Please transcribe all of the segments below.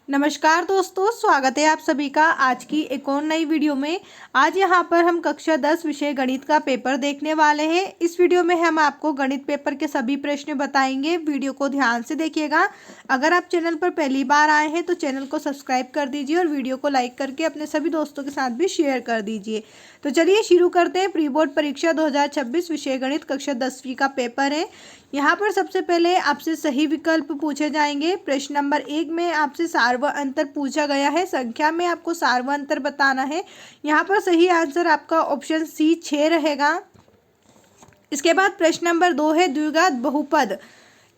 नमस्कार दोस्तों, स्वागत है आप सभी का आज की एक और नई वीडियो में। आज यहाँ पर हम कक्षा 10 विषय गणित का पेपर देखने वाले हैं। इस वीडियो में हम आपको गणित पेपर के सभी प्रश्न बताएंगे। वीडियो को ध्यान से देखिएगा। अगर आप चैनल पर पहली बार आए हैं तो चैनल को सब्सक्राइब कर दीजिए और वीडियो को लाइक करके अपने सभी दोस्तों के साथ भी शेयर कर दीजिए। तो चलिए शुरू करते हैं। प्री बोर्ड परीक्षा 2026 विषय गणित कक्षा 10वीं का पेपर है। यहाँ पर सबसे पहले आपसे सही विकल्प पूछे जाएंगे। प्रश्न नंबर 1 में आपसे सार व अंतर पूछा गया है। संख्या में आपको सार व अंतर बताना है। यहाँ पर सही आंसर आपका ऑप्शन सी 6 रहेगा। इसके बाद प्रश्न नंबर 2 है द्विघात बहुपद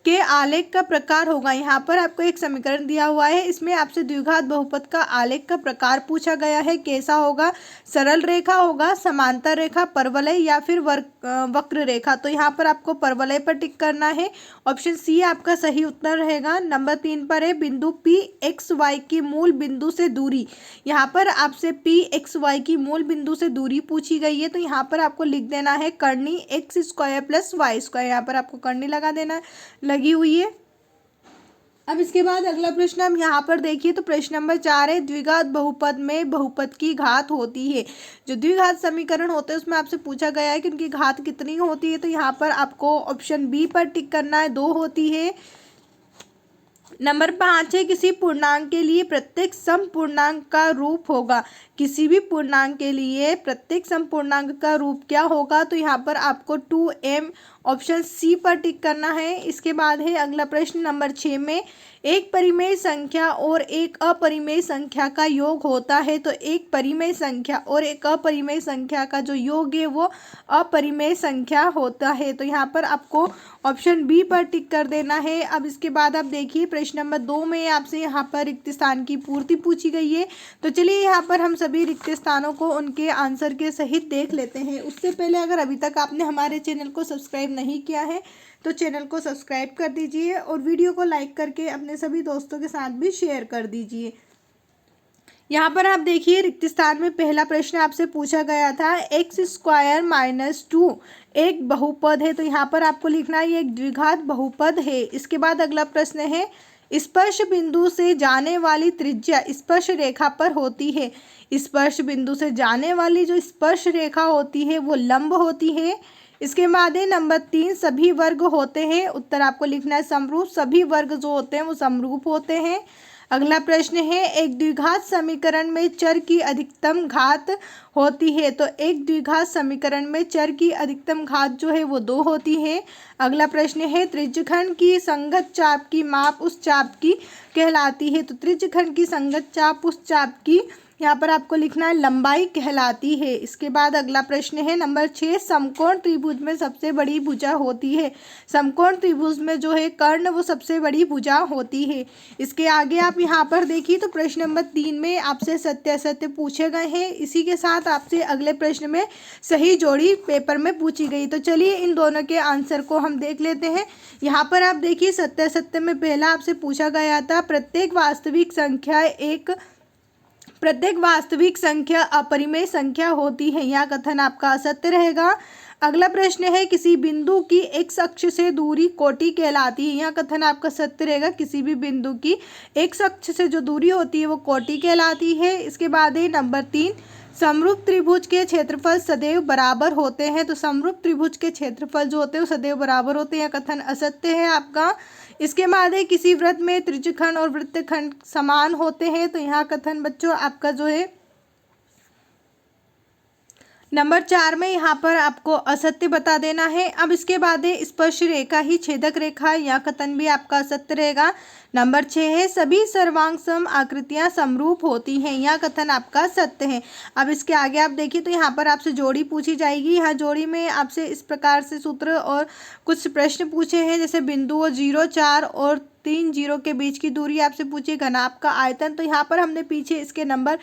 के आलेख का प्रकार होगा। यहाँ पर आपको एक समीकरण दिया हुआ है, इसमें आपसे द्विघात बहुपद का आलेख का प्रकार पूछा गया है। कैसा होगा? सरल रेखा होगा, समांतर रेखा, परवलय या फिर वक्र रेखा। तो यहाँ पर आपको परवलय पर टिक करना है। ऑप्शन सी आपका सही उत्तर रहेगा। नंबर 3 पर है बिंदु पी एक्स वाई की मूल बिंदु से दूरी। यहाँ पर आपसे पी एक्स वाई की मूल बिंदु से दूरी पूछी गई है। तो यहाँ पर आपको लिख देना है करनी X square plus Y square. यहाँ पर आपको करनी लगा देना लगी हुई है। अब इसके बाद अगला प्रश्न हम यहाँ पर देखिए तो प्रश्न नंबर 4 है द्विघात बहुपद में बहुपद की घात होती है। जो द्विघात समीकरण होते हैं उसमें आपसे पूछा गया है कि उनकी घात कितनी होती है। तो यहाँ पर आपको ऑप्शन बी पर टिक करना है, 2 होती है। नंबर 5 है किसी पूर्णांक के लिए प्रत्येक सम पूर्णांक का रूप होगा। किसी भी पूर्णांक के लिए प्रत्येक सम पूर्णांक का रूप क्या होगा? तो यहाँ पर आपको 2m ऑप्शन सी पर टिक करना है। इसके बाद है अगला प्रश्न नंबर 6 में एक परिमेय संख्या और एक अपरिमेय संख्या का योग होता है। तो एक परिमेय संख्या और एक अपरिमेय संख्या का जो योग है वो अपरिमेय संख्या होता है। तो यहाँ पर आपको ऑप्शन बी पर टिक कर देना है। अब इसके बाद आप देखिए प्रश्न नंबर 2 में आपसे यहाँ पर रिक्त स्थान की पूर्ति पूछी गई है। तो चलिए यहाँ पर हम सभी रिक्त स्थानों को उनके आंसर के सहित देख लेते हैं। उससे पहले अगर अभी तक आपने हमारे चैनल को सब्सक्राइब नहीं किया है तो चैनल को सब्सक्राइब कर दीजिए और वीडियो को लाइक करके अपने सभी दोस्तों के साथ भी शेयर कर दीजिए। यहाँ पर आप देखिए रिक्त स्थान में पहला प्रश्न आपसे पूछा गया था एक्स स्क्वायर माइनस 2 एक बहुपद है। तो यहाँ पर आपको लिखना है ये एक द्विघात बहुपद है। इसके बाद अगला प्रश्न है स्पर्श बिंदु से जाने वाली त्रिज्या स्पर्श रेखा पर होती है। स्पर्श बिंदु से जाने वाली जो स्पर्श रेखा होती है वो लंब होती है। इसके बाद है नंबर 3 सभी वर्ग होते हैं। उत्तर आपको लिखना है समरूप। सभी वर्ग जो होते हैं वो समरूप होते हैं। अगला प्रश्न है एक द्विघात समीकरण में चर की अधिकतम घात होती है। तो एक द्विघात समीकरण में चर की अधिकतम घात जो है वो 2 होती है। अगला प्रश्न है त्रिज्यखंड की संगत चाप की माप उस चाप की कहलाती है। तो त्रिज्यखंड की संगत चाप उस चाप की यहाँ पर आपको लिखना है लंबाई कहलाती है। इसके बाद अगला प्रश्न है नंबर 6 समकोण त्रिभुज में सबसे बड़ी भुजा होती है। समकोण त्रिभुज में जो है कर्ण वो सबसे बड़ी भुजा होती है। इसके आगे आप यहाँ पर देखिए तो प्रश्न नंबर 3 में आपसे सत्य असत्य पूछे गए हैं। इसी के साथ आपसे अगले प्रश्न में सही जोड़ी पेपर में पूछी गई। तो चलिए इन दोनों के आंसर को हम देख लेते हैं। यहाँ पर आप देखिए सत्य असत्य में पहला आपसे पूछा गया था प्रत्येक वास्तविक संख्या अपरिमेय संख्या होती है। यह कथन आपका असत्य रहेगा। अगला प्रश्न है किसी बिंदु की एक्स अक्ष से दूरी कोटि कहलाती है। यह कथन आपका सत्य रहेगा। किसी भी बिंदु की एक्स अक्ष से जो दूरी होती है वो कोटि कहलाती है। इसके बाद है नंबर 3 समरूप त्रिभुज के क्षेत्रफल सदैव बराबर होते हैं। तो समरूप त्रिभुज के क्षेत्रफल जो होते हैं वो सदैव बराबर होते हैं। यह कथन असत्य है आपका। इसके बाद है किसी वृत्त में त्रिज्यखंड और वृत्तखंड समान होते हैं। तो यहाँ कथन बच्चों आपका जो है नंबर 4 में यहाँ पर आपको असत्य बता देना है। अब इसके बाद है स्पर्श रेखा ही छेदक रेखा, यह कथन भी आपका असत्य रहेगा। नंबर 6 है सभी सर्वांग सम आकृतियां समरूप होती हैं, यह कथन आपका सत्य है। अब इसके आगे आप देखिए तो यहाँ पर आपसे जोड़ी पूछी जाएगी। यहाँ जोड़ी में आपसे इस प्रकार से सूत्र और कुछ प्रश्न पूछे हैं, जैसे बिंदुओं 0, 4 और 3 0 के बीच की दूरी आपसे पूछी, घनाभ का आयतन। तो यहाँ पर हमने पीछे इसके नंबर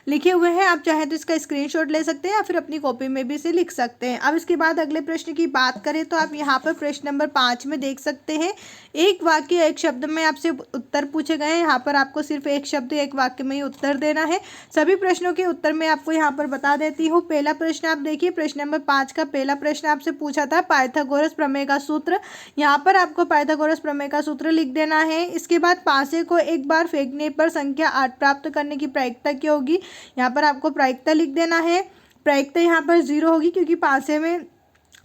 लिखे हुए हैं। आप चाहें तो इसका स्क्रीनशॉट ले सकते हैं या फिर अपनी कॉपी में भी इसे लिख सकते हैं। अब इसके बाद अगले प्रश्न की बात करें तो आप यहाँ पर प्रश्न नंबर 5 में देख सकते हैं, एक वाक्य एक शब्द में आपसे उत्तर पूछे गए हैं। यहाँ पर आपको सिर्फ एक शब्द एक वाक्य में ही उत्तर देना है। सभी प्रश्नों के उत्तर मैं आपको यहाँ पर बता देती हूँ। पहला प्रश्न आप देखिए, प्रश्न नंबर 5 का पहला प्रश्न आपसे पूछा था पाइथागोरस प्रमेय का सूत्र। यहाँ पर आपको पाइथागोरस प्रमेय का सूत्र लिख देना है। इसके बाद पासे को एक बार फेंकने पर संख्या 8 प्राप्त करने की प्रायिकता क्या होगी, यहाँ पर आपको प्रायिकता लिख देना है। प्रायिकता यहाँ पर 0 होगी क्योंकि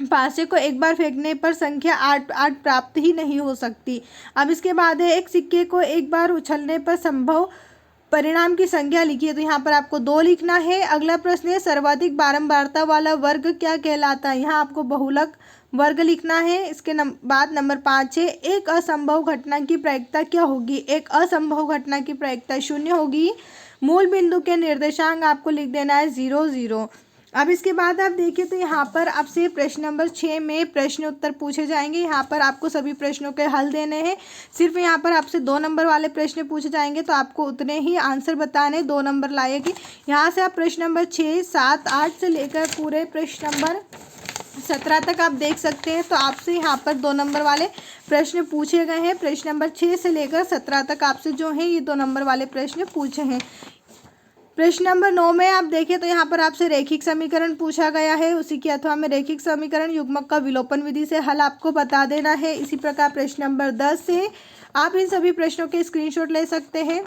पासे को एक बार फेंकने पर संख्या 8 प्राप्त ही नहीं हो सकती। अब इसके बाद है, एक सिक्के को एक बार उछलने पर संभव परिणाम की संख्या लिखिए, तो यहाँ पर आपको 2 लिखना है। अगला प्रश्न है, सर्वाधिक बारंबारता वाला वर्ग क्या कहलाता है, यहाँ आपको बहुलक वर्ग लिखना है। इसके बाद नंबर 5 है, एक असंभव घटना की प्रायिकता क्या होगी, एक असंभव घटना की प्रायिकता 0 होगी। मूल बिंदु के निर्देशांक आपको लिख देना है 0 0। अब इसके बाद आप देखिए तो यहाँ पर आपसे प्रश्न नंबर 6 में प्रश्न उत्तर पूछे जाएंगे। यहाँ पर आपको सभी प्रश्नों के हल देने हैं। सिर्फ यहाँ पर आपसे 2 नंबर वाले प्रश्न पूछे जाएंगे, तो आपको उतने ही आंसर बताने, 2 नंबर लाएगी। यहाँ से आप प्रश्न नंबर 6, 7, 8 से लेकर पूरे प्रश्न नंबर 17 तक आप देख सकते हैं। तो आपसे यहाँ पर 2 नंबर वाले प्रश्न पूछे गए हैं। प्रश्न नंबर 6 से लेकर 17 तक आपसे जो है ये 2 नंबर वाले प्रश्न पूछे हैं। प्रश्न नंबर 9 में आप देखें तो यहाँ पर आपसे रैखिक समीकरण पूछा गया है, उसी के अथवा में रैखिक समीकरण युग्मक का विलोपन विधि से हल आपको बता देना है। इसी प्रकार प्रश्न नंबर 10 से आप इन सभी प्रश्नों के स्क्रीनशॉट ले सकते हैं।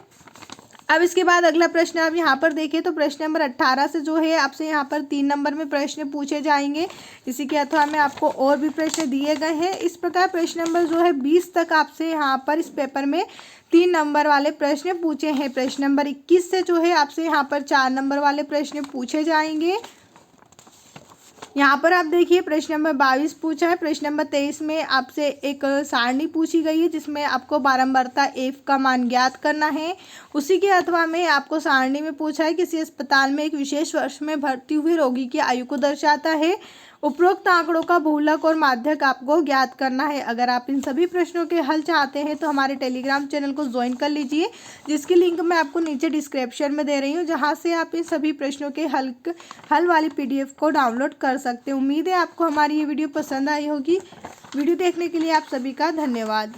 अब इसके बाद अगला प्रश्न आप यहाँ पर देखें तो प्रश्न नंबर 18 से जो है आपसे यहाँ पर 3 नंबर में प्रश्न पूछे जाएंगे। इसी के अथवा में आपको और भी प्रश्न दिए गए हैं। इस प्रकार प्रश्न नंबर जो है 20 तक आपसे यहाँ पर इस पेपर में 3 नंबर वाले प्रश्न पूछे हैं। प्रश्न नंबर 21 से जो है आपसे यहाँ पर 4 नंबर वाले प्रश्न पूछे जाएंगे। यहाँ पर आप देखिए प्रश्न नंबर 22 पूछा है। प्रश्न नंबर 23 में आपसे एक सारणी पूछी गई है जिसमें आपको बारंबारता f का मान ज्ञात करना है। उसी के अथवा में आपको सारणी में पूछा है किसी अस्पताल में एक विशेष वर्ष में भर्ती हुए रोगी की आयु को दर्शाता है। उपरोक्त आंकड़ों का बहुलक और माध्यक आपको ज्ञात करना है। अगर आप इन सभी प्रश्नों के हल चाहते हैं तो हमारे टेलीग्राम चैनल को ज्वाइन कर लीजिए, जिसकी लिंक मैं आपको नीचे डिस्क्रिप्शन में दे रही हूँ, जहाँ से आप इन सभी प्रश्नों के हल वाली PDF को डाउनलोड कर सकते हैं। उम्मीद है आपको हमारी ये वीडियो पसंद आई होगी। वीडियो देखने के लिए आप सभी का धन्यवाद।